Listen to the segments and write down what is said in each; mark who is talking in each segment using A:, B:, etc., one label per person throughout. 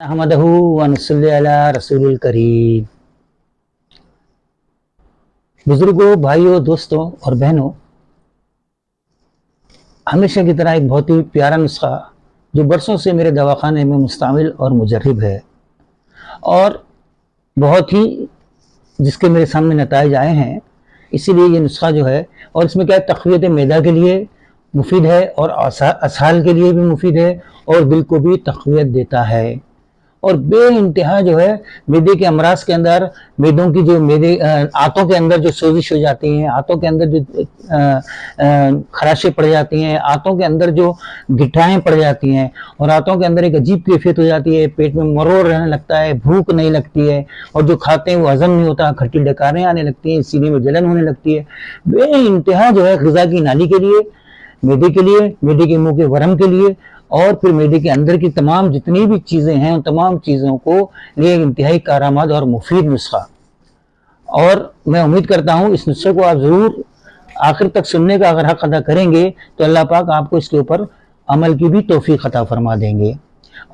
A: अहमदहू व नसल्ली अला रसूलिल करीम। बुजुर्गों, भाइयों, दोस्तों और बहनों, हमेशा की तरह एक बहुत ही प्यारा नुस्खा जो बरसों से मेरे दवाखाने में मुस्तमिल और मुजर्रिब है और बहुत ही जिसके मेरे सामने नताइज आए हैं, इसीलिए ये नुस्खा जो है, और इसमें क्या है, तक़वियत मैदा के लिए मुफीद है और असहाल के लिए भी मुफीद है और दिल को भी तक़वियत देता है और बे इंतहा जो है मैदे के अमराज के अंदर, मैदों की जो आंतों के अंदर जो सोजिश हो जाती हैं, आंतों के अंदर जो खराशें पड़ जाती हैं, आंतों के अंदर जो गिठाएं पड़ जाती हैं और आंतों के अंदर एक अजीब कैफियत हो जाती है, पेट में मरोड़ रहने लगता है, भूख नहीं लगती है और जो खाते हैं वो हजम नहीं होता, खट्टी डकारें आने लगती हैं, सीने में जलन होने लगती है। बे इंतहा जो है ग़िज़ा की नाली के लिए, मैदे के लिए, मैदे के मुंह के वरम के लिए और फिर मैदे के अंदर की तमाम जितनी भी चीज़ें हैं उन तमाम चीज़ों को लिए इंतहाई कारआमद और मुफीद नुस्खा। और मैं उम्मीद करता हूँ इस नुस्खे को आप ज़रूर आखिर तक सुनने का अगर हक अदा करेंगे तो अल्लाह पाक आपको इसके ऊपर अमल की भी तौफीक अता फरमा देंगे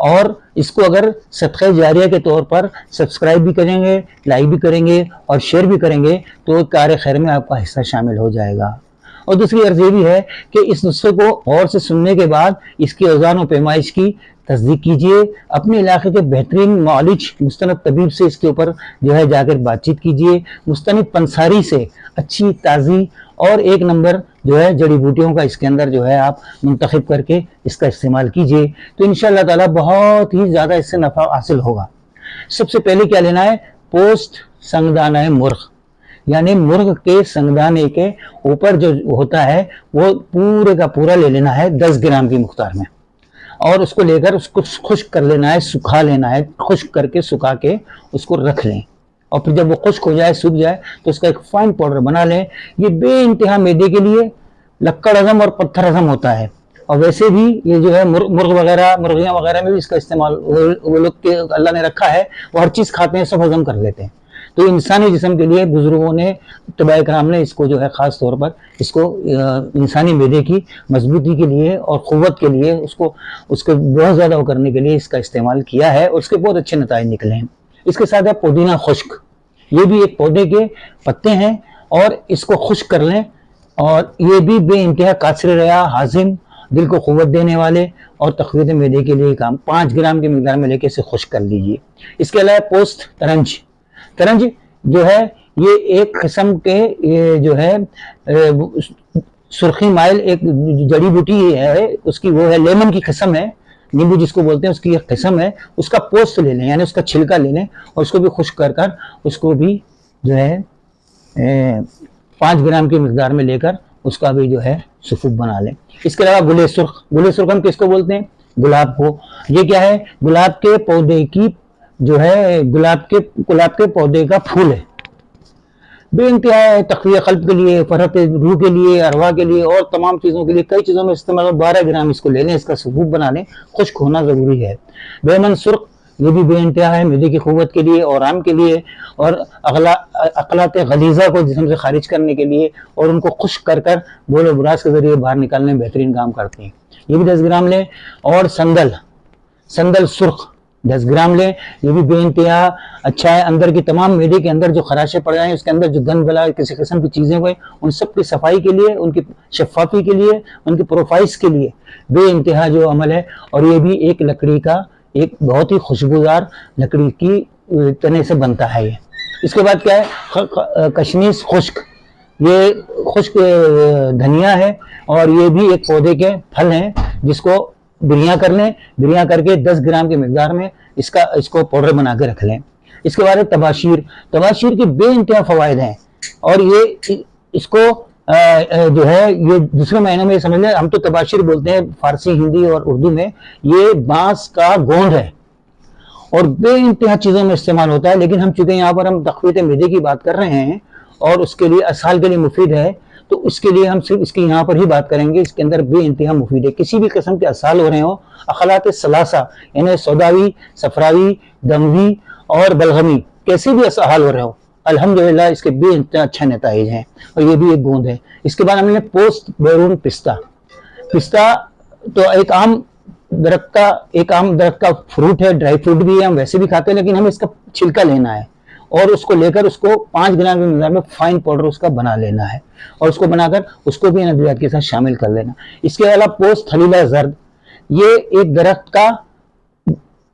A: और इसको अगर सदक़े जारिया के तौर पर सब्सक्राइब भी करेंगे, लाइक भी करेंगे और शेयर भी करेंगे तो कार खैर में आपका हिस्सा शामिल हो जाएगा। और दूसरी अर्ज़ ये भी है कि इस नुस्खे को और से सुनने के बाद इसकी औज़ान और पैमाइश की तस्दीक कीजिए, अपने इलाके के बेहतरीन मालिज मुस्तनद तबीब से इसके ऊपर जो है जाकर बातचीत कीजिए, मुस्तनद पंसारी से अच्छी ताज़ी और एक नंबर जो है जड़ी बूटियों का इसके अंदर जो है आप मुंतखब करके इसका इस्तेमाल कीजिए तो इंशाअल्लाह ताला बहुत ही ज़्यादा इससे नफ़ा हासिल होगा। सबसे पहले क्या लेना है, पोस्ट संगदाना मुर्ग, यानी मुर्ग के संगदाने के ऊपर जो होता है वो पूरे का पूरा ले लेना है 10 ग्राम की मुख्तार में और उसको लेकर उसको खुश्क कर लेना है, सुखा लेना है, खुश्क करके सुखा के उसको रख लें और फिर जब वो खुश्क हो जाए, सूख जाए तो उसका एक फाइन पाउडर बना लें। ये बे इंतहा मैदे के लिए लक्कड़ हज़म और पत्थर हज़म होता है और वैसे भी ये जो है मुर्ग वगैरह, मुर्गियाँ वगैरह में भी इसका इस्तेमाल वो लोग के अल्लाह ने रखा है, वो हर चीज़ खाते हैं, सब हज़म कर लेते हैं। तो इंसानी जिस्म के लिए बुजुर्गों ने, तबाए कराम ने इसको जो है ख़ास तौर पर इसको इंसानी मैदे की मजबूती के लिए और क़ुव्वत के लिए उसको बहुत ज़्यादा वो करने के लिए इसका इस्तेमाल किया है और उसके बहुत अच्छे नताइज निकले हैं। इसके साथ है पुदीना खुश्क, ये भी एक पौधे के पत्ते हैं और इसको खुश्क कर लें और ये भी बे इंतहा कासिर रया, हाजिम, दिल को क़ुव्वत देने वाले और तक़वियत मैदे के लिए काम 5 ग्राम की मिक़दार में लेके इसे खुश्क कर लीजिए। इसके अलावा पोस्ट तरंज, तरंज जो है ये एक किस्म के ये जो है सुर्खी माइल एक जड़ी बूटी है, उसकी वो है लेमन की किस्म है, नींबू जिसको बोलते हैं उसकी एक किस्म है, उसका पोस्ट ले लें यानी उसका छिलका ले लें और उसको भी खुश्क कर कर उसको भी जो है 5 ग्राम की मिकदार में लेकर उसका भी जो है सुफूफ बना लें। इसके अलावा गुले सुर्ख, गुले सुर्ख हम किसको बोलते हैं, गुलाब को। ये क्या है, गुलाब के पौधे की जो है गुलाब के पौधे का फूल है, बेइंतहा तक़वियत क़ल्ब के लिए, फ़रहत रूह के लिए, अरवा के लिए और तमाम चीज़ों के लिए कई चीज़ों में इस्तेमाल। 12 ग्राम इसको ले लें, इसका सुफूफ बना लें, खुश्क होना ज़रूरी है। बेमन सुर्ख, ये भी बेइंतहा है मैदे की क़ुव्वत के लिए और आराम के लिए और अक़लात गलीज़ा को जिस्म से खारिज करने के लिए और उनको खुश्क कर कर बोलो बुरास के ज़रिए बाहर निकालने में बेहतरीन काम करते हैं। ये भी 10 ग्राम लें और संदल सुर्ख 10 ग्राम लें, ये भी बेइंतहा अच्छा है। अंदर की तमाम मैदे के अंदर जो खराशें पड़ जाएँ, उसके अंदर जो गंद बला किसी किस्म की चीज़ें हुए, उन सब की सफाई के लिए, उनकी शफाफी के लिए, उनकी प्रोफाइल्स के लिए बेइंतहा जो अमल है। और ये भी एक लकड़ी का एक बहुत ही खुशबूदार लकड़ी की तने से बनता है ये। इसके बाद क्या है, कशमीश खुश्क, ये खुश्क धनिया है और ये भी एक पौधे के फल हैं जिसको बिरियाँ कर लें, बिरियाँ करके 10 ग्राम की मिकदार में इसको पाउडर बना के रख लें। इसके बाद तबाशीर के बेइंतहा फ़वाइद हैं और ये इसको जो है ये दूसरे महीने में समझ लें, हम तो तबाशीर बोलते हैं फारसी, हिंदी और उर्दू में। ये बांस का गोंद है और बेइंतहा चीज़ों में इस्तेमाल होता है, लेकिन हम चूँकि यहाँ पर हम तक़वियत मैदे की बात कर रहे हैं और उसके लिए असहाल के लिए मुफीद है तो इसके लिए हम सिर्फ इसकी यहाँ पर ही बात करेंगे। इसके अंदर बेइंतहा मुफीद है, किसी भी किस्म के असहाल हो रहे हो, अखलात सलासा यानी सौदावी, सफरावी, दमवी और बलगमी, कैसे भी असहाल हो रहे हो, अल्हम्दुलिल्लाह इसके बेइंतहा अच्छा नताइज हैं और ये भी एक बूंद है। इसके बाद हमने पोस्ट बैरून पिस्ता तो एक आम درخت का, एक आम दरख्त का फ्रूट है, ड्राई फ्रूट भी है, हम वैसे भी खाते हैं, लेकिन हमें इसका छिलका लेना है और उसको लेकर उसको 5 ग्राम की मिकदार में फाइन पाउडर उसका बना लेना है और उसको बनाकर उसको भी अद्वियात के साथ शामिल कर लेना। इसके अलावा पोस्ट हलीला जर्द, ये एक दरख्त का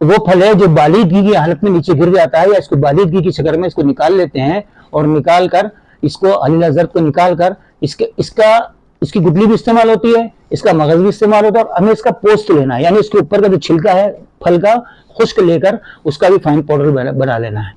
A: वो फल है जो बालिदगी की हालत में नीचे गिर जाता है, या इसको बालिदगी की शक्ल में इसको निकाल लेते हैं और निकाल कर इसको हलीला जर्द को निकाल कर इसकी गुठली भी इस्तेमाल होती है, इसका मगज भी इस्तेमाल होता है, और हमें इसका पोस्ट लेना है, यानी इसके ऊपर का जो छिलका है फल का खुश्क लेकर उसका भी फाइन पाउडर बना लेना है।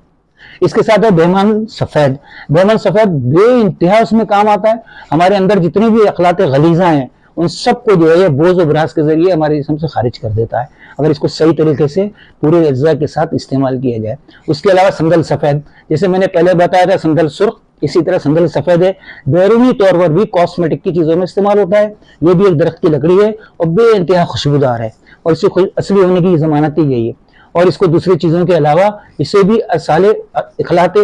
A: इसके साथ है बेमन सफेद। बेमन सफेद बे इंतहा उसमें काम आता है। हमारे अंदर जितनी भी अखलाते गलीजा हैं उन सबको जो है ये बोझ और ब्रास के जरिए हमारे जिस्म से खारिज कर देता है, अगर इसको सही तरीके से पूरे अज्जा के साथ इस्तेमाल किया जाए। उसके अलावा संदल सफेद, जैसे मैंने पहले बताया था संदल सुर्ख, इसी तरह संदल सफेद है, बैरूनी तौर पर भी कॉस्मेटिक की चीजों में इस्तेमाल होता है। ये भी एक दरख्त की लकड़ी है और बे इंतहा खुशबूदार है और इसकी असली होने की जमानत ही यही है। और इसको दूसरी चीजों के अलावा इसे भी साले इखलाते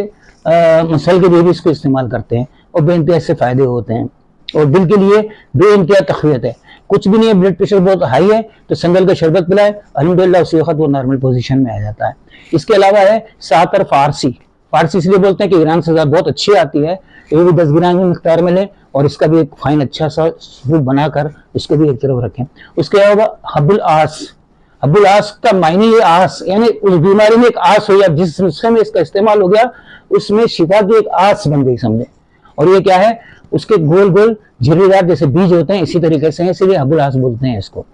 A: मसल के लिए भी इसको इस्तेमाल करते हैं और बे इंतहा इससे फायदे होते हैं। और दिल के लिए बे इंतहा तक़वियत है। कुछ भी नहीं है, ब्लड प्रेशर बहुत हाई है तो संदल का शरबत पिलाए, अल्हम्दुलिल्लाह उसी वक्त वो नॉर्मल पोजीशन में आ जाता है। इसके अलावा है सातर फारसी। फारसी इसलिए बोलते हैं कि ईरान से बहुत अच्छी आती है, ये भी 10 ग्राम की मिक़दार में लें और इसका भी एक फाइन अच्छा सा सूप बनाकर इसको भी एक तरफ रखें। उसके अलावा हब्बुल आस। हब्बुल आस का मायने ये आस, यानी उस बीमारी में एक आस हो या जिस नुस्खे में इसका इस्तेमाल हो गया उसमें शिफा की एक आस बन गई समझे। और ये क्या है, उसके गोल गोल झिर्रीदार जैसे बीज होते हैं, इसी तरीके से इसीलिए हब्बुल आस बोलते हैं इसको।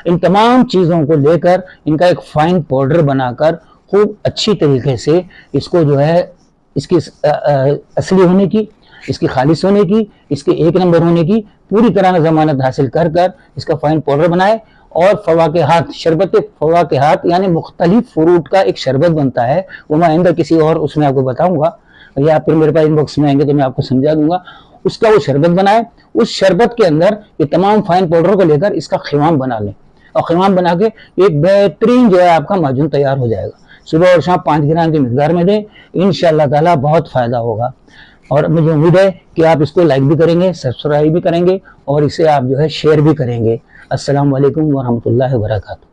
A: इन तमाम चीजों को लेकर इनका एक फाइन पाउडर बनाकर खूब अच्छी तरीके से इसको जो है इसकी असली होने की, इसकी खालिश होने की, इसके एक नंबर होने की पूरी तरह जमानत हासिल कर कर इसका फाइन पाउडर बनाए। और फवाकेहात, शरबत फवाकेहात यानी मुख्तलिफ फ्रूट का एक शरबत बनता है, वो मैं आइंदा किसी और उसमें आपको बताऊंगा, या फिर मेरे पास इनबॉक्स में आएंगे तो मैं आपको समझा दूंगा। उसका वो शरबत बनाए, उस शरबत के अंदर ये तमाम फाइन पाउडर को लेकर इसका खिमाम बना लें और खिमाम बना के एक बेहतरीन जो है आपका माजून तैयार हो जाएगा। सुबह और शाम 5 ग्राम की मिकदार में दें, इंशाअल्लाह ताला बहुत फायदा होगा। और मुझे उम्मीद है कि आप इसको लाइक भी करेंगे, सब्सक्राइब भी करेंगे और इसे आप जो है शेयर भी करेंगे। अस्सलाम वालेकुम व रहमतुल्लाहि व बरकातहू।